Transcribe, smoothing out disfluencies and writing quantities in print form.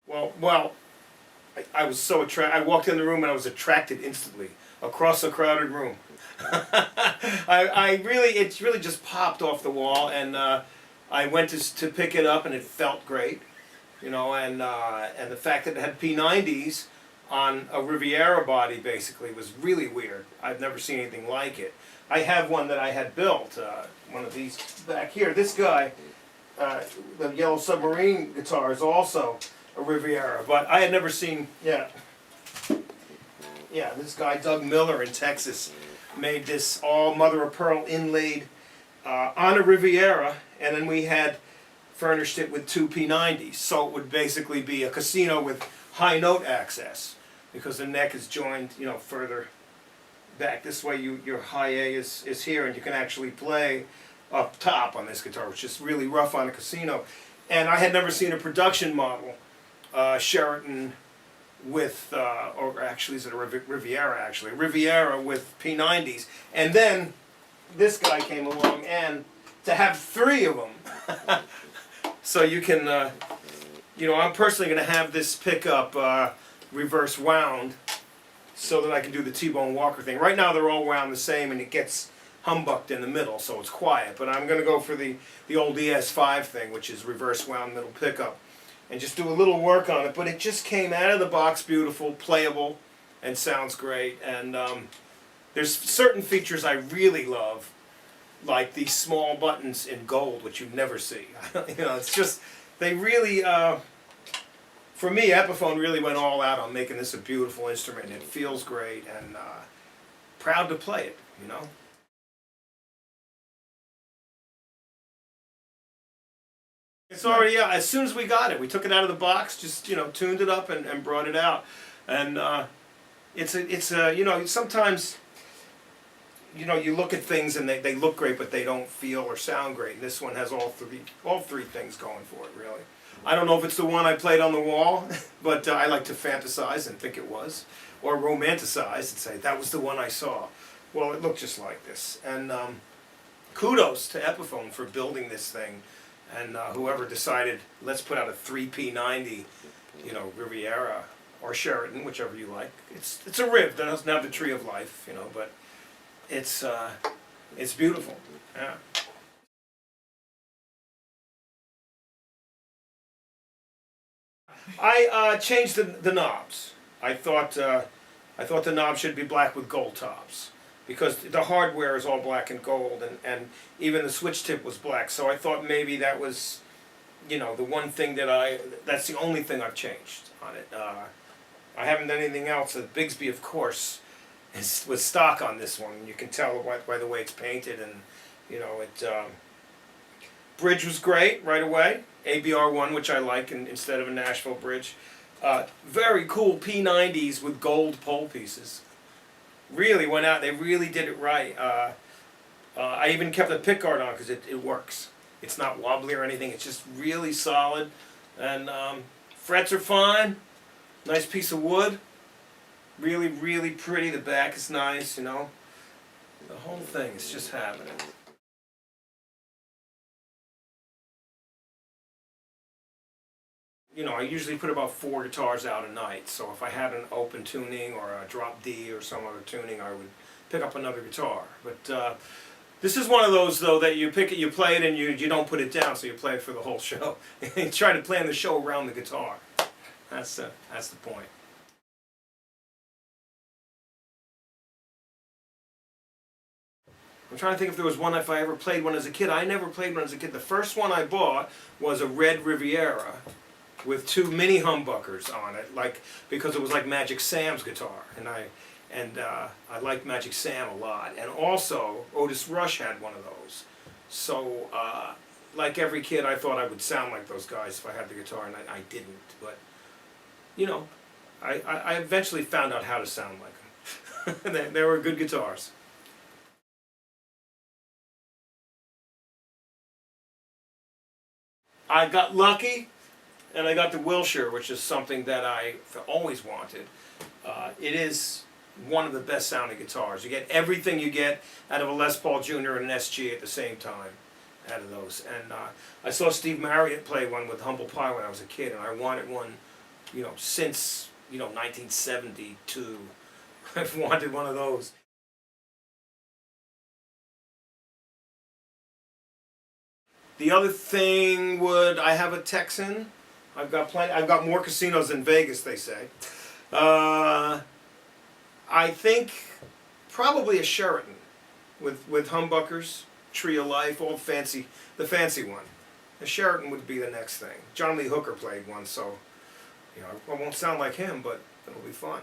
Well, I was so attracted. I walked in the room and I was attracted instantly across a crowded room. It really just popped off the wall, and I went to pick it up, and it felt great, you know, and the fact that it had P90s on a Riviera body basically was really weird. I've never seen anything like it. I have one that I had built, one of these back here. This guy, the Yellow Submarine guitar, is also a Riviera, but I had never seen, this guy Doug Miller in Texas made this all mother of pearl inlaid on a Riviera, and then we had furnished it with two P90s, so it would basically be a casino with high note access, because the neck is joined, you know, further back. This way your high A is here, and you can actually play up top on this guitar, which is really rough on a casino. And I had never seen a production model Sheraton with, or actually is it a Riviera actually, Riviera with P90s. And then this guy came along, and to have three of them. So you can, you know, I'm personally going to have this pickup reverse wound so that I can do the T-Bone Walker thing. Right now they're all wound the same, and it gets humbucked in the middle, so it's quiet. But I'm going to go for the old ES5 thing, which is reverse wound middle pickup, and just do a little work on it. But it just came out of the box beautiful, playable, and sounds great. And there's certain features I really love, like these small buttons in gold, which you never see. You know, it's just, they really, for me, Epiphone really went all out on making this a beautiful instrument. It feels great, and proud to play it, you know. It's already, yeah, as soon as we got it, we took it out of the box, just, you know, tuned it up and brought it out. And it's a, you know, sometimes, you know, you look at things and they look great, but they don't feel or sound great. And this one has all three things going for it, really. I don't know if it's the one I played on the wall, but I like to fantasize and think it was, or romanticize and say, that was the one I saw. Well, it looked just like this. And kudos to Epiphone for building this thing. And whoever decided, let's put out a 3P90, you know, Riviera or Sheraton, whichever you like. It's a Riv that doesn't have the tree of life, you know, but it's beautiful. Yeah. I changed the knobs. I thought the knob should be black with gold tops, because the hardware is all black and gold, and even the switch tip was black. So I thought maybe that was, you know, the one thing that's the only thing I've changed on it. I haven't done anything else. The Bigsby, of course, was stock on this one. You can tell by the way it's painted, and, you know, bridge was great right away. ABR1, which I like instead of a Nashville bridge. Very cool P90s with gold pole pieces. Really went out. They really did it right. I even kept the pickguard on because it works. It's not wobbly or anything. It's just really solid. And frets are fine. Nice piece of wood. Really, really pretty. The back is nice, you know. The whole thing is just having it. You know, I usually put about 4 guitars out a night, so if I had an open tuning or a drop D or some other tuning, I would pick up another guitar. But this is one of those, though, that you pick it, you play it, and you don't put it down, so you play it for the whole show. You try to plan the show around the guitar. That's the point. I'm trying to think if there was one, if I ever played one as a kid. I never played one as a kid. The first one I bought was a red Riviera with 2 mini humbuckers on it, because it was like Magic Sam's guitar, and I liked Magic Sam a lot. And also Otis Rush had one of those. So like every kid, I thought I would sound like those guys if I had the guitar, and I didn't. But you know, I eventually found out how to sound like them. They were good guitars. I got lucky, and I got the Wilshire, which is something that I always wanted. It is one of the best sounding guitars. You get everything you get out of a Les Paul Jr. and an SG at the same time out of those. And I saw Steve Marriott play one with Humble Pie when I was a kid, and I wanted one you know, since, you know, 1972. I've wanted one of those. The other thing would, I have a Texan. I've got plenty. I've got more casinos than Vegas, they say. I think probably a Sheraton with humbuckers, Tree of Life, all fancy, the fancy one. A Sheraton would be the next thing. John Lee Hooker played one, so you know I won't sound like him, but it'll be fun.